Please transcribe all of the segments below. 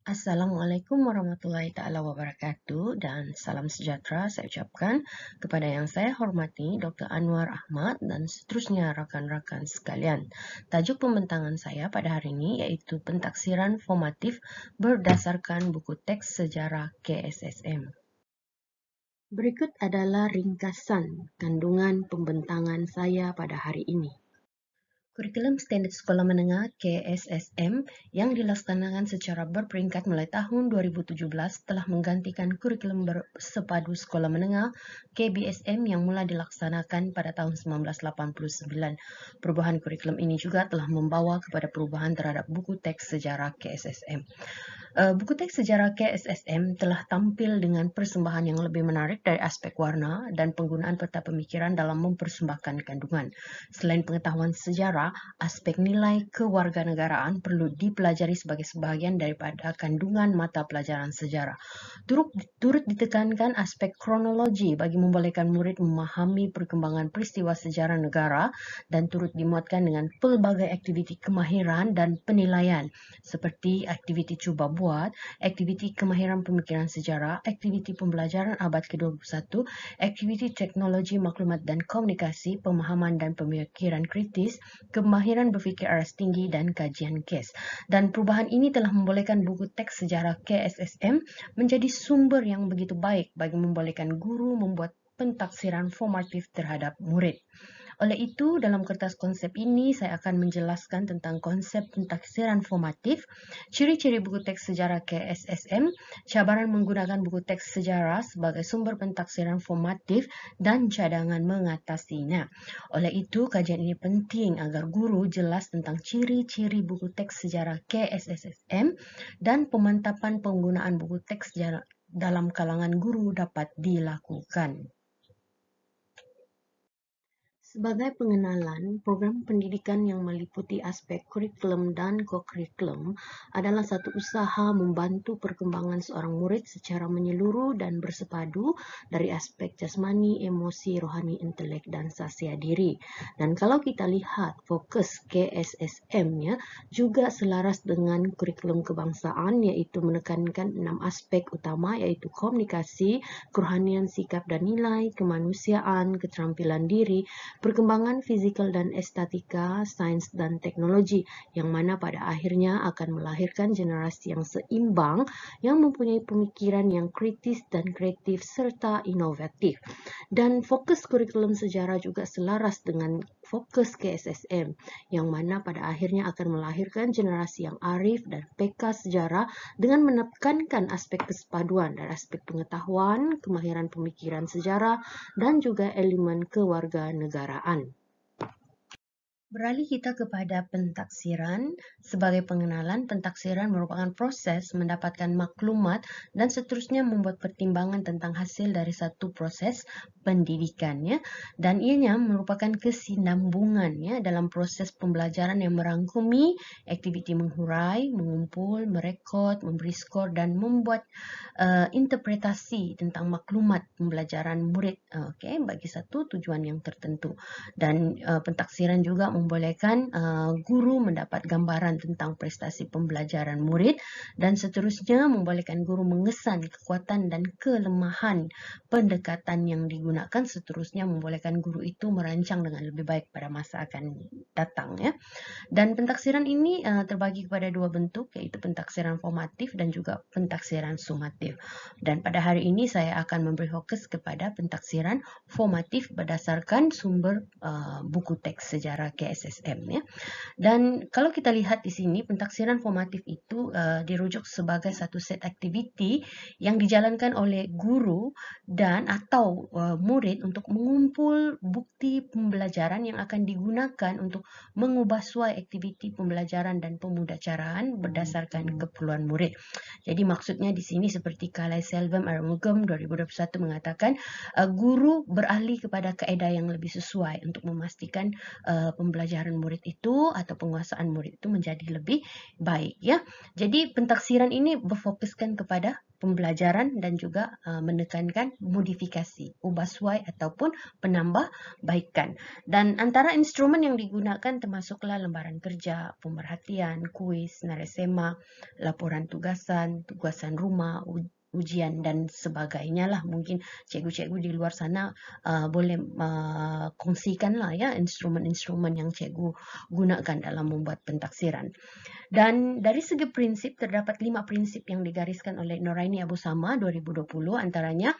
Assalamualaikum warahmatullahi taala wabarakatuh dan salam sejahtera saya ucapkan kepada yang saya hormati Dr. Anwar Ahmad dan seterusnya rakan-rakan sekalian. Tajuk pembentangan saya pada hari ini yaitu pentaksiran formatif berdasarkan buku teks sejarah KSSM. Berikut adalah ringkasan kandungan pembentangan saya pada hari ini. Kurikulum Standard Sekolah Menengah KSSM yang dilaksanakan secara berperingkat mulai tahun 2017 telah menggantikan kurikulum bersepadu sekolah menengah KBSM yang mula dilaksanakan pada tahun 1989. Perubahan kurikulum ini juga telah membawa kepada perubahan terhadap buku teks sejarah KSSM. Buku teks sejarah KSSM telah tampil dengan persembahan yang lebih menarik dari aspek warna dan penggunaan peta pemikiran dalam mempersembahkan kandungan. Selain pengetahuan sejarah, aspek nilai kewarganegaraan perlu dipelajari sebagai sebahagian daripada kandungan mata pelajaran sejarah. Turut ditekankan aspek kronologi bagi membolehkan murid memahami perkembangan peristiwa sejarah negara dan turut dimuatkan dengan pelbagai aktiviti kemahiran dan penilaian seperti aktiviti cuba buat, aktiviti kemahiran pemikiran sejarah, aktiviti pembelajaran abad ke-21, aktiviti teknologi maklumat dan komunikasi, pemahaman dan pemikiran kritis, kemahiran berfikir aras tinggi dan kajian kes. Dan perubahan ini telah membolehkan buku teks sejarah KSSM menjadi sumber yang begitu baik bagi membolehkan guru membuat pentaksiran formatif terhadap murid. Oleh itu, dalam kertas konsep ini, saya akan menjelaskan tentang konsep pentaksiran formatif, ciri-ciri buku teks sejarah KSSM, cabaran menggunakan buku teks sejarah sebagai sumber pentaksiran formatif, dan cadangan mengatasinya. Oleh itu, kajian ini penting agar guru jelas tentang ciri-ciri buku teks sejarah KSSM dan pemantapan penggunaan buku teks sejarah dalam kalangan guru dapat dilakukan. Sebagai pengenalan, program pendidikan yang meliputi aspek kurikulum dan co-kurikulum adalah satu usaha membantu perkembangan seorang murid secara menyeluruh dan bersepadu dari aspek jasmani, emosi, rohani, intelek, dan sasya diri. Dan kalau kita lihat fokus KSSM-nya juga selaras dengan kurikulum kebangsaan, yaitu menekankan 6 aspek utama, yaitu komunikasi, kerohanian, sikap dan nilai, kemanusiaan, keterampilan diri, perkembangan fisikal dan estetika, sains dan teknologi, yang mana pada akhirnya akan melahirkan generasi yang seimbang, yang mempunyai pemikiran yang kritis dan kreatif serta inovatif. Dan fokus kurikulum sejarah juga selaras dengan fokus KSSM, yang mana pada akhirnya akan melahirkan generasi yang arif dan peka sejarah dengan menekankan aspek kesepaduan dan aspek pengetahuan, kemahiran pemikiran sejarah, dan juga elemen kewarganegaraan. Beralih kita kepada pentaksiran. Sebagai pengenalan, pentaksiran merupakan proses mendapatkan maklumat dan seterusnya membuat pertimbangan tentang hasil dari satu proses pendidikannya, dan ianya merupakan kesinambungannya dalam proses pembelajaran yang merangkumi aktiviti menghurai, mengumpul, merekod, memberi skor, dan membuat interpretasi tentang maklumat pembelajaran murid bagi satu tujuan yang tertentu. Dan pentaksiran juga membolehkan guru mendapat gambaran tentang prestasi pembelajaran murid dan seterusnya membolehkan guru mengesan kekuatan dan kelemahan pendekatan yang digunakan, seterusnya membolehkan guru itu merancang dengan lebih baik pada masa akan datang ya. Dan pentaksiran ini terbagi kepada dua bentuk, yaitu pentaksiran formatif dan juga pentaksiran sumatif. Dan pada hari ini saya akan memberi fokus kepada pentaksiran formatif berdasarkan sumber buku teks sejarah KSSM ya. Dan kalau kita lihat di sini, pentaksiran formatif itu dirujuk sebagai satu set aktiviti yang dijalankan oleh guru dan atau murid untuk mengumpul bukti pembelajaran yang akan digunakan untuk mengubah suai aktiviti pembelajaran dan pemudacaraan berdasarkan keperluan murid. Jadi maksudnya di sini seperti Kalai Selvem Arumugam 2021 mengatakan guru beralih kepada kaedah yang lebih sesuai untuk memastikan pembelajaran murid itu atau penguasaan murid itu menjadi lebih baik ya. Jadi pentaksiran ini berfokuskan kepada pembelajaran dan juga menekankan modifikasi, ubah suai ataupun penambahbaikan. Dan antara instrumen yang digunakan termasuklah lembaran kerja, pemerhatian, kuis, narasema, laporan tugasan, tugasan rumah, ujian dan sebagainya lah. Mungkin cikgu-cikgu di luar sana boleh kongsikan lah ya instrumen-instrumen yang cikgu gunakan dalam membuat pentaksiran. Dan dari segi prinsip, terdapat 5 prinsip yang digariskan oleh Noraini Abu Sama 2020, antaranya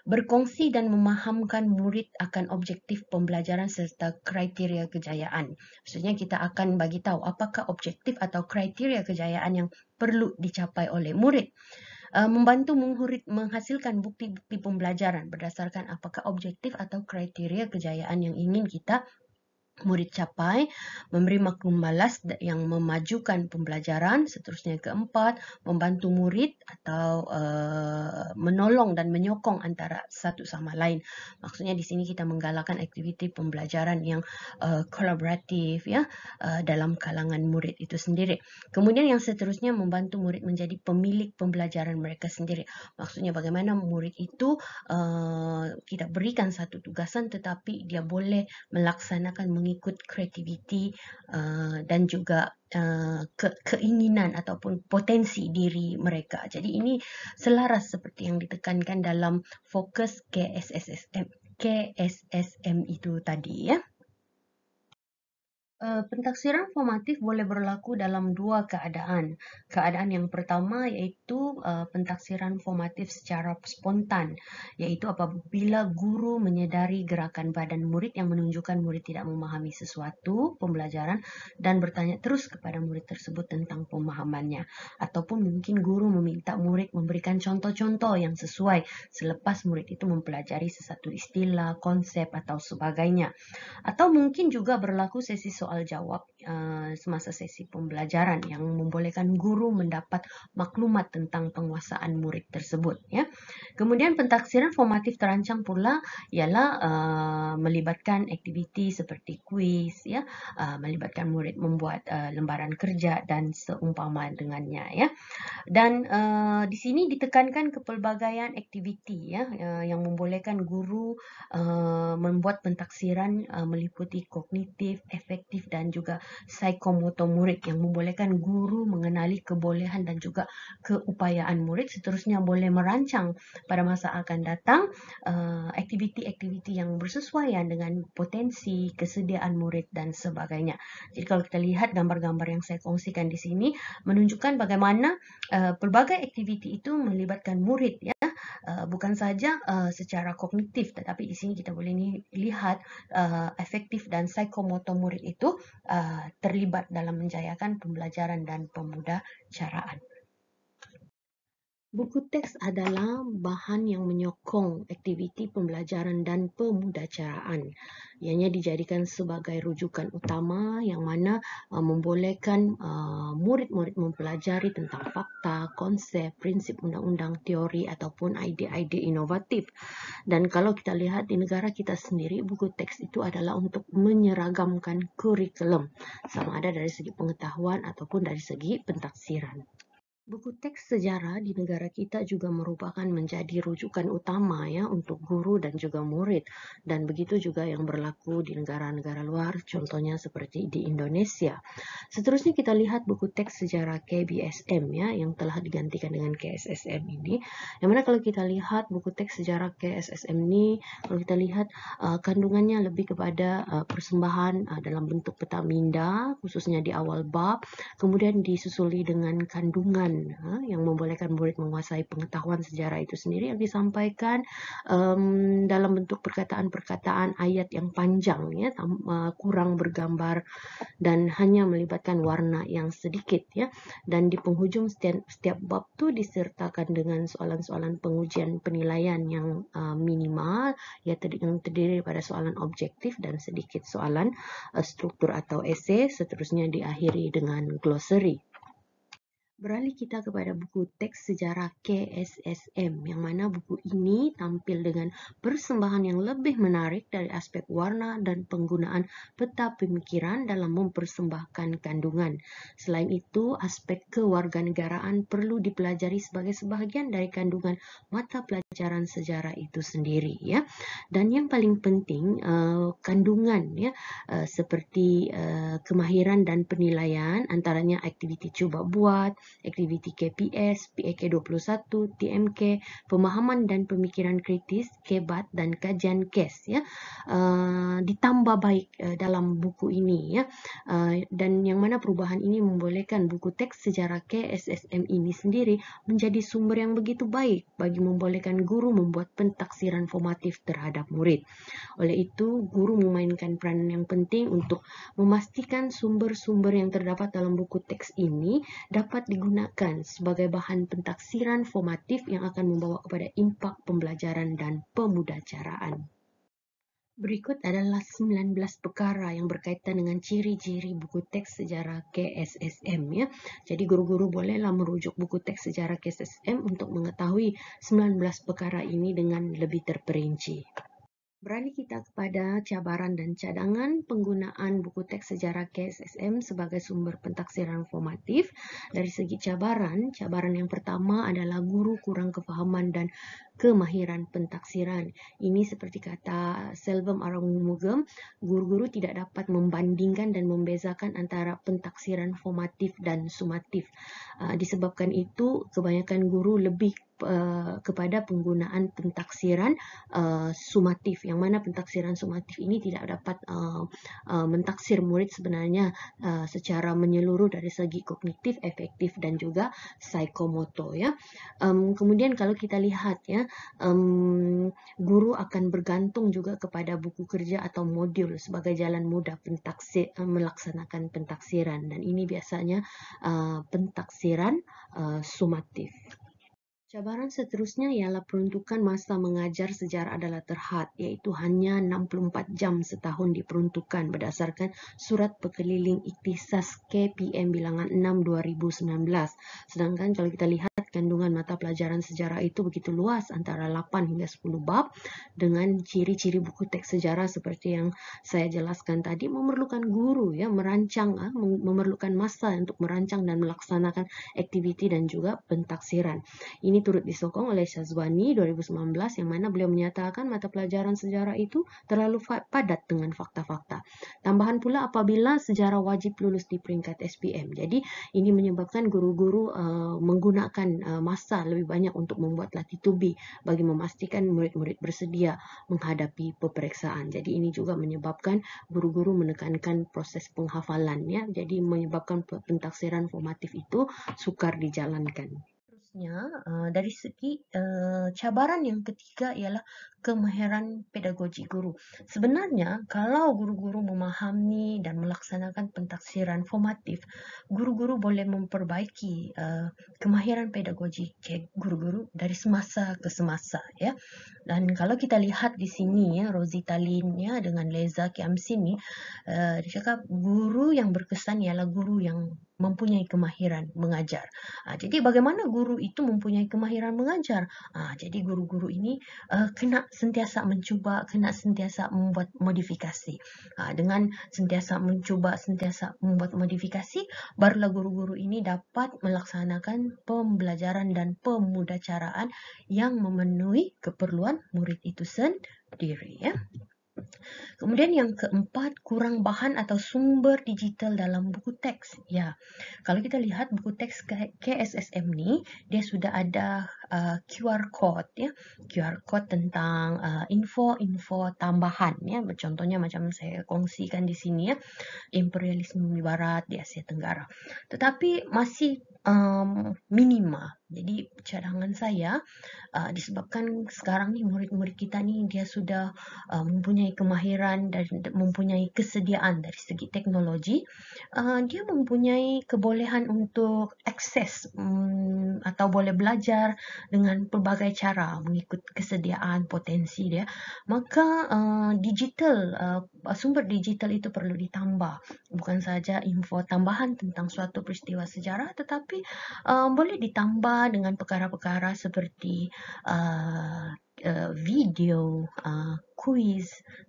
berkongsi dan memahamkan murid akan objektif pembelajaran serta kriteria kejayaan. Maksudnya kita akan bagi tahu apakah objektif atau kriteria kejayaan yang perlu dicapai oleh murid. Membantu menghasilkan bukti-bukti pembelajaran berdasarkan apakah objektif atau kriteria kejayaan yang ingin kita murid capai, memberi maklum balas yang memajukan pembelajaran. Seterusnya keempat, membantu murid atau menolong dan menyokong antara satu sama lain. Maksudnya di sini kita menggalakkan aktiviti pembelajaran yang kolaboratif ya dalam kalangan murid itu sendiri. Kemudian yang seterusnya, membantu murid menjadi pemilik pembelajaran mereka sendiri. Maksudnya bagaimana murid itu kita berikan satu tugasan tetapi dia boleh melaksanakan mengikut kreativiti dan juga keinginan ataupun potensi diri mereka. Jadi ini selaras seperti yang ditekankan dalam fokus KSSM itu tadi ya. Pentaksiran formatif boleh berlaku dalam dua keadaan. Keadaan yang pertama iaitu pentaksiran formatif secara spontan, iaitu apabila guru menyedari gerakan badan murid yang menunjukkan murid tidak memahami sesuatu pembelajaran dan bertanya terus kepada murid tersebut tentang pemahamannya. Ataupun mungkin guru meminta murid memberikan contoh-contoh yang sesuai selepas murid itu mempelajari sesuatu istilah, konsep atau sebagainya. Atau mungkin juga berlaku sesi soal jawab semasa sesi pembelajaran yang membolehkan guru mendapat maklumat tentang penguasaan murid tersebut ya. Kemudian pentaksiran formatif terancang pula ialah melibatkan aktiviti seperti kuis ya, melibatkan murid membuat lembaran kerja dan seumpama dengannya ya. Dan di sini ditekankan kepelbagaian aktiviti ya yang membolehkan guru membuat pentaksiran meliputi kognitif, efektif dan juga psikomotor murid yang membolehkan guru mengenali kebolehan dan juga keupayaan murid. Seterusnya boleh merancang pada masa akan datang aktiviti-aktiviti yang bersesuaian dengan potensi, kesediaan murid dan sebagainya. Jadi kalau kita lihat gambar-gambar yang saya kongsikan di sini menunjukkan bagaimana pelbagai aktiviti itu melibatkan murid ya, bukan saja secara kognitif, tetapi di sini kita boleh lihat efektif dan psikomotor murid itu terlibat dalam menjayakan pembelajaran dan pemudacaraan. Buku teks adalah bahan yang menyokong aktiviti pembelajaran dan pemudacaraan. Ianya dijadikan sebagai rujukan utama yang mana membolehkan murid-murid mempelajari tentang fakta, konsep, prinsip undang-undang, teori ataupun ide-ide inovatif. Dan kalau kita lihat di negara kita sendiri, buku teks itu adalah untuk menyeragamkan kurikulum, sama ada dari segi pengetahuan ataupun dari segi pentaksiran. Buku teks sejarah di negara kita juga merupakan menjadi rujukan utama ya untuk guru dan juga murid, dan begitu juga yang berlaku di negara-negara luar, contohnya seperti di Indonesia. Seterusnya kita lihat buku teks sejarah KBSM ya yang telah digantikan dengan KSSM ini. Yang mana kalau kita lihat buku teks sejarah KSSM ini, kalau kita lihat kandungannya lebih kepada persembahan dalam bentuk peta minda khususnya di awal bab, kemudian disusuli dengan kandungan yang membolehkan murid menguasai pengetahuan sejarah itu sendiri yang disampaikan dalam bentuk perkataan-perkataan ayat yang panjang ya, kurang bergambar dan hanya melibatkan warna yang sedikit ya. Dan di penghujung setiap bab itu disertakan dengan soalan-soalan pengujian penilaian yang minimal ya, yang terdiri pada soalan objektif dan sedikit soalan struktur atau esei. Seterusnya diakhiri dengan glossary. Beralih kita kepada buku teks sejarah KSSM, yang mana buku ini tampil dengan persembahan yang lebih menarik dari aspek warna dan penggunaan peta pemikiran dalam mempersembahkan kandungan. Selain itu, aspek kewarganegaraan perlu dipelajari sebagai sebahagian dari kandungan mata pelajaran sejarah itu sendiri, ya. Dan yang paling penting, kandungan, ya, seperti kemahiran dan penilaian, antaranya aktiviti cuba buat, aktiviti KPS, PAK 21, TMK, pemahaman dan pemikiran kritis, KEBAT, dan kajian KES, ya, ditambah baik dalam buku ini, ya. Dan yang mana perubahan ini membolehkan buku teks sejarah KSSM ini sendiri menjadi sumber yang begitu baik bagi membolehkan guru membuat pentaksiran formatif terhadap murid. Oleh itu, guru memainkan peranan yang penting untuk memastikan sumber-sumber yang terdapat dalam buku teks ini dapat digunakan sebagai bahan pentaksiran formatif yang akan membawa kepada impak pembelajaran dan pemudacaraan. Berikut adalah 19 perkara yang berkaitan dengan ciri-ciri buku teks sejarah KSSM, ya. Jadi guru-guru bolehlah merujuk buku teks sejarah KSSM untuk mengetahui 19 perkara ini dengan lebih terperinci. Beralih kita kepada cabaran dan cadangan penggunaan buku teks sejarah KSSM sebagai sumber pentaksiran formatif. Dari segi cabaran yang pertama adalah guru kurang kefahaman dan kemahiran pentaksiran. Ini seperti kata Selvem Arumugam, guru-guru tidak dapat membandingkan dan membezakan antara pentaksiran formatif dan sumatif. Disebabkan itu, kebanyakan guru lebih kepada penggunaan pentaksiran sumatif, yang mana pentaksiran sumatif ini tidak dapat mentaksir murid sebenarnya secara menyeluruh dari segi kognitif, efektif, dan juga psikomotor, ya. Kemudian kalau kita lihat, ya, guru akan bergantung juga kepada buku kerja atau modul sebagai jalan mudah melaksanakan pentaksiran, dan ini biasanya pentaksiran sumatif. Cabaran seterusnya ialah peruntukan masa mengajar sejarah adalah terhad, iaitu hanya 64 jam setahun diperuntukkan berdasarkan Surat Pekeliling Ikhtisas KPM bilangan 6 2019. Sedangkan kalau kita lihat kandungan mata pelajaran sejarah itu begitu luas, antara 8 hingga 10 bab, dengan ciri-ciri buku teks sejarah seperti yang saya jelaskan tadi, memerlukan guru, ya, merancang, memerlukan masa untuk merancang dan melaksanakan aktiviti dan juga pentaksiran. Ini turut disokong oleh Syazwani 2019, yang mana beliau menyatakan mata pelajaran sejarah itu terlalu padat dengan fakta-fakta. Tambahan pula apabila sejarah wajib lulus di peringkat SPM. Jadi ini menyebabkan guru-guru menggunakan masa lebih banyak untuk membuat latih tubi bagi memastikan murid-murid bersedia menghadapi peperiksaan. Jadi ini juga menyebabkan guru-guru menekankan proses penghafalan, ya. Jadi menyebabkan pentaksiran formatif itu sukar dijalankan. Dari segi cabaran yang ketiga ialah kemahiran pedagogi guru. Sebenarnya kalau guru-guru memahami dan melaksanakan pentaksiran formatif, guru-guru boleh memperbaiki kemahiran pedagogi guru-guru dari semasa ke semasa, ya. Dan kalau kita lihat di sini, ya, Rosita Lin, ya, dengan Leza Kiamsin ni, dia cakap guru yang berkesan ialah guru yang mempunyai kemahiran mengajar. Jadi bagaimana guru itu mempunyai kemahiran mengajar? Jadi guru-guru ini kena sentiasa mencuba, kena sentiasa membuat modifikasi. Dengan sentiasa mencuba, sentiasa membuat modifikasi, barulah guru-guru ini dapat melaksanakan pembelajaran dan pemudacaraan yang memenuhi keperluan murid itu sendiri, ya. Kemudian yang keempat, kurang bahan atau sumber digital dalam buku teks. Ya, kalau kita lihat buku teks KSSM ni, dia sudah ada QR code, ya, QR code tentang info-info tambahan, ya. Contohnya macam saya kongsikan di sini, ya, imperialisme Barat di Asia Tenggara. Tetapi masih minima. Jadi cadangan saya, disebabkan sekarang ni murid-murid kita ni dia sudah mempunyai kemahiran dan mempunyai kesediaan dari segi teknologi, dia mempunyai kebolehan untuk akses atau boleh belajar dengan pelbagai cara mengikut kesediaan potensi dia, maka sumber digital itu perlu ditambah. Bukan saja info tambahan tentang suatu peristiwa sejarah, tetapi boleh ditambah dengan perkara-perkara seperti video,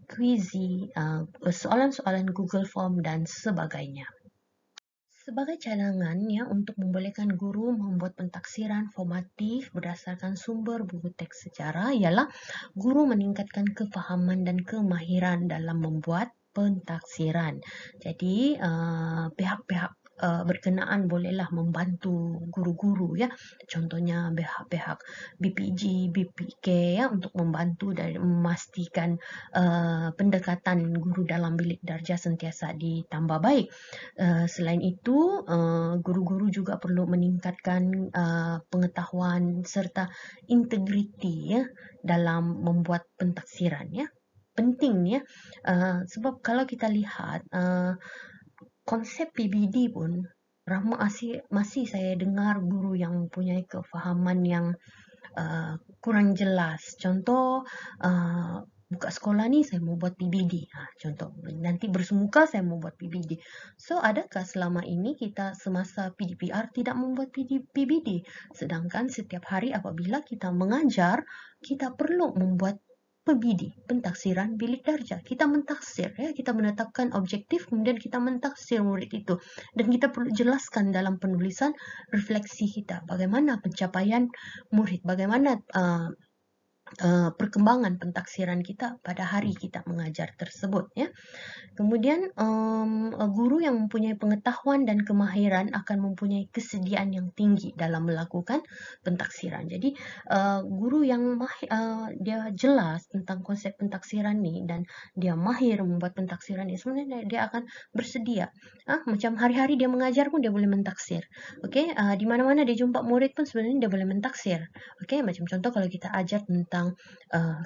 quizzy, soalan-soalan Google Form dan sebagainya. Sebagai cadangan ya untuk membolehkan guru membuat pentaksiran formatif berdasarkan sumber buku teks sejarah ialah guru meningkatkan kefahaman dan kemahiran dalam membuat pentaksiran. Jadi pihak-pihak berkenaan bolehlah membantu guru-guru ya. Contohnya pihak-pihak BPG, BPK ya untuk membantu dan memastikan pendekatan guru dalam bilik darjah sentiasa ditambah baik. Selain itu, guru-guru juga perlu meningkatkan pengetahuan serta integriti ya dalam membuat pentaksiran ya. Penting ya, sebab kalau kita lihat konsep PBD pun masih saya dengar guru yang mempunyai kefahaman yang kurang jelas. Contoh, buka sekolah ni saya mau buat PBD. Contoh, nanti bersemuka saya mau buat PBD. So, adakah selama ini kita semasa PDPR tidak membuat PBD? Sedangkan setiap hari apabila kita mengajar, kita perlu membuat PBD, pentaksiran bilik darjah. Kita mentaksir, ya, kita menetapkan objektif, kemudian kita mentaksir murid itu. Dan kita perlu jelaskan dalam penulisan refleksi kita, bagaimana pencapaian murid, bagaimana perkembangan pentaksiran kita pada hari kita mengajar tersebut ya. Kemudian guru yang mempunyai pengetahuan dan kemahiran akan mempunyai kesediaan yang tinggi dalam melakukan pentaksiran. Jadi guru yang dia jelas tentang konsep pentaksiran ni dan dia mahir membuat pentaksiran ni, sebenarnya dia akan bersedia. Macam hari-hari dia mengajar pun dia boleh mentaksir. Okey, di mana-mana dia jumpa murid pun sebenarnya dia boleh mentaksir. Okey, macam contoh kalau kita ajar tentang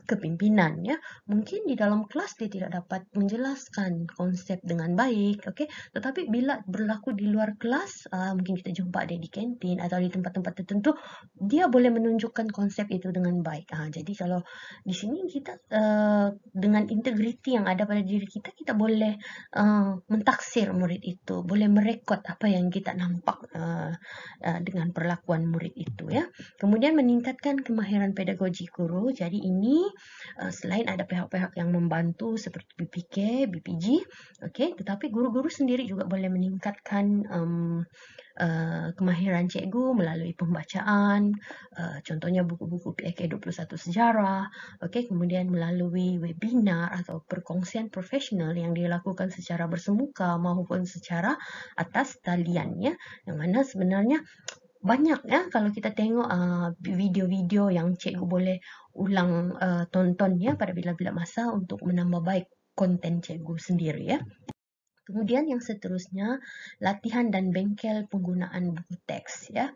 kepimpinan ya, mungkin di dalam kelas dia tidak dapat menjelaskan konsep dengan baik, okey, tetapi bila berlaku di luar kelas, mungkin kita jumpa dia di kantin atau di tempat-tempat tertentu, dia boleh menunjukkan konsep itu dengan baik. Jadi kalau di sini kita dengan integriti yang ada pada diri kita, kita boleh mentaksir murid itu, boleh merekod apa yang kita nampak dengan perlakuan murid itu ya. Kemudian meningkatkan kemahiran pedagogi guru. Jadi ini selain ada pihak-pihak yang membantu seperti BPK, BPG, okey, tetapi guru-guru sendiri juga boleh meningkatkan kemahiran cikgu melalui pembacaan, contohnya buku-buku PAK 21 sejarah, okey, kemudian melalui webinar atau perkongsian profesional yang dilakukan secara bersemuka maupun secara atas talian ya, yang mana sebenarnya banyak ya kalau kita tengok video-video yang cikgu boleh ulang tonton ya pada bila-bila masa untuk menambah baik konten cikgu sendiri ya. Kemudian yang seterusnya, latihan dan bengkel penggunaan buku teks ya.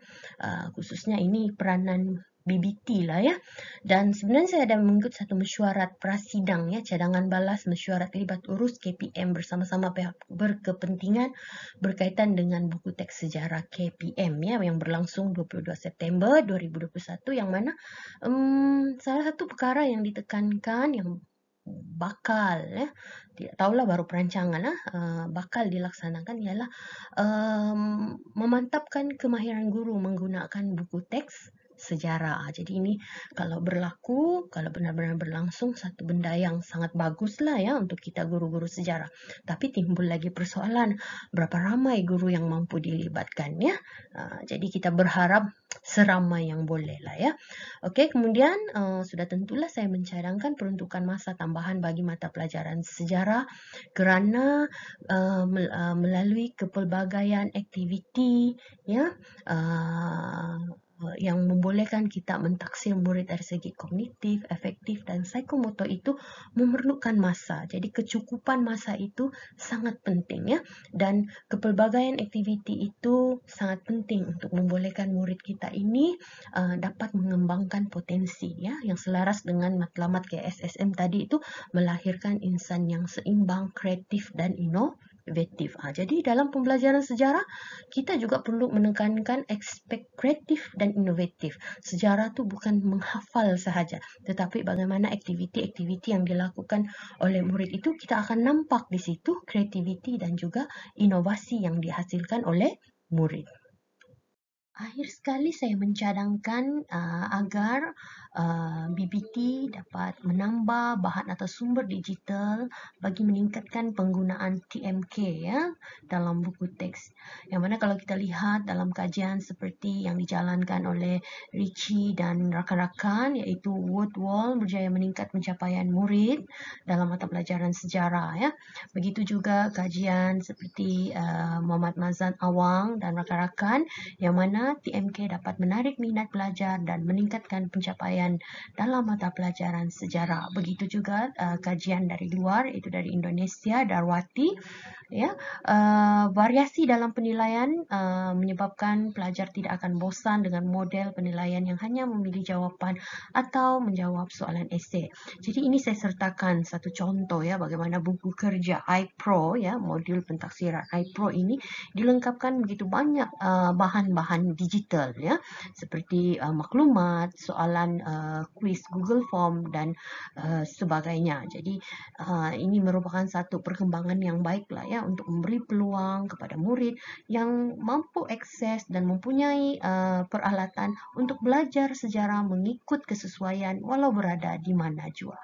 Khususnya ini peranan BBT lah ya. Dan sebenarnya saya ada mengikut satu mesyuarat prasidang ya, cadangan balas mesyuarat libat urus KPM bersama-sama pihak berkepentingan berkaitan dengan buku teks sejarah KPM ya yang berlangsung 22 September 2021, yang mana salah satu perkara yang ditekankan yang bakal ya, tidak tahulah baru perancangan bakal dilaksanakan ialah memantapkan kemahiran guru menggunakan buku teks sejarah. Jadi ini kalau berlaku, kalau benar-benar berlangsung, satu benda yang sangat bagus lah ya untuk kita guru-guru sejarah. Tapi timbul lagi persoalan, berapa ramai guru yang mampu dilibatkan ya. Jadi kita berharap seramai yang boleh lah ya. Okey, kemudian sudah tentulah saya mencadangkan peruntukan masa tambahan bagi mata pelajaran sejarah kerana melalui kepelbagaian aktiviti ya, yang membolehkan kita mentaksir murid dari segi kognitif, efektif dan psikomotor itu memerlukan masa. Jadi kecukupan masa itu sangat penting ya, dan kepelbagaian aktiviti itu sangat penting untuk membolehkan murid kita ini dapat mengembangkan potensi ya yang selaras dengan matlamat KSSM tadi itu, melahirkan insan yang seimbang, kreatif dan inovatif. innovative. Jadi dalam pembelajaran sejarah, kita juga perlu menekankan aspek kreatif dan inovatif. Sejarah tu bukan menghafal sahaja, tetapi bagaimana aktiviti-aktiviti yang dilakukan oleh murid itu, kita akan nampak di situ kreativiti dan juga inovasi yang dihasilkan oleh murid. Akhir sekali saya mencadangkan agar BBT dapat menambah bahan atau sumber digital bagi meningkatkan penggunaan TMK ya dalam buku teks. Yang mana kalau kita lihat dalam kajian seperti yang dijalankan oleh Richie dan rakan-rakan, iaitu Woodwall berjaya meningkat pencapaian murid dalam mata pelajaran sejarah ya. Begitu juga kajian seperti Muhammad Mazan Awang dan rakan-rakan, yang mana TMK dapat menarik minat pelajar dan meningkatkan pencapaian dalam mata pelajaran sejarah. Begitu juga kajian dari luar, iaitu dari Indonesia, Darwati, ya, variasi dalam penilaian menyebabkan pelajar tidak akan bosan dengan model penilaian yang hanya memilih jawapan atau menjawab soalan esei. Jadi ini saya sertakan satu contoh ya, bagaimana buku kerja iPro ya, modul pentaksiran iPro ini dilengkapkan begitu banyak bahan-bahan digital ya, seperti maklumat, soalan kuis Google Form dan sebagainya. Jadi ini merupakan satu perkembangan yang baik lah ya, untuk memberi peluang kepada murid yang mampu akses dan mempunyai peralatan untuk belajar sejarah mengikut kesesuaian walau berada di mana jua.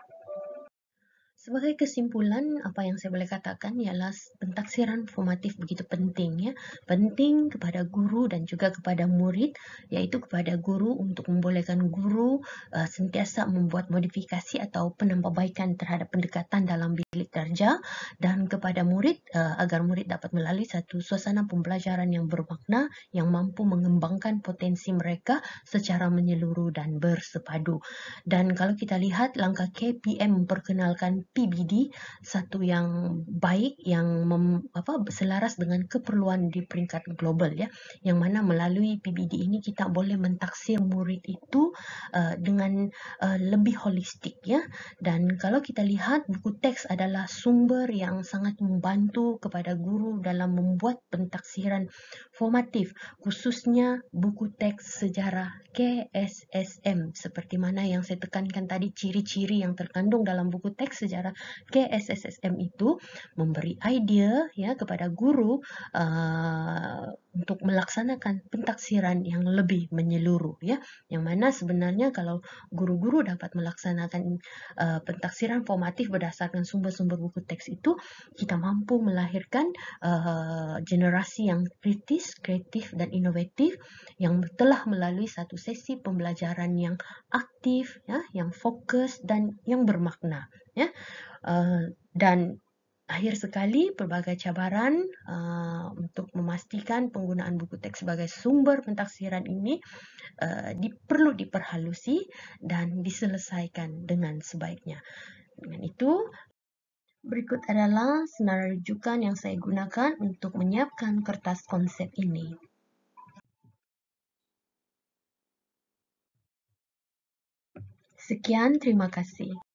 Sebagai kesimpulan, apa yang saya boleh katakan ialah pentaksiran formatif begitu penting ya. Penting kepada guru dan juga kepada murid, iaitu kepada guru untuk membolehkan guru sentiasa membuat modifikasi atau penambahbaikan terhadap pendekatan dalam bilik darjah, dan kepada murid agar murid dapat melalui satu suasana pembelajaran yang bermakna, yang mampu mengembangkan potensi mereka secara menyeluruh dan bersepadu. Dan kalau kita lihat langkah KPM memperkenalkan PBD, satu yang baik yang selaras dengan keperluan di peringkat global ya, yang mana melalui PBD ini kita boleh mentaksir murid itu dengan lebih holistik ya. Dan kalau kita lihat, buku teks adalah sumber yang sangat membantu kepada guru dalam membuat pentaksiran formatif, khususnya buku teks sejarah KSSM, seperti mana yang saya tekankan tadi, ciri-ciri yang terkandung dalam buku teks sejarah KSSM itu memberi idea ya kepada guru untuk melaksanakan pentaksiran yang lebih menyeluruh ya, yang mana sebenarnya kalau guru-guru dapat melaksanakan pentaksiran formatif berdasarkan sumber-sumber buku teks itu, kita mampu melahirkan generasi yang kritis, kreatif dan inovatif yang telah melalui satu sesi pembelajaran yang aktif ya, yang fokus dan yang bermakna ya. Dan akhir sekali, pelbagai cabaran untuk memastikan penggunaan buku teks sebagai sumber pentaksiran ini perlu diperhalusi dan diselesaikan dengan sebaiknya. Dengan itu, berikut adalah senarai rujukan yang saya gunakan untuk menyiapkan kertas konsep ini. Sekian, terima kasih.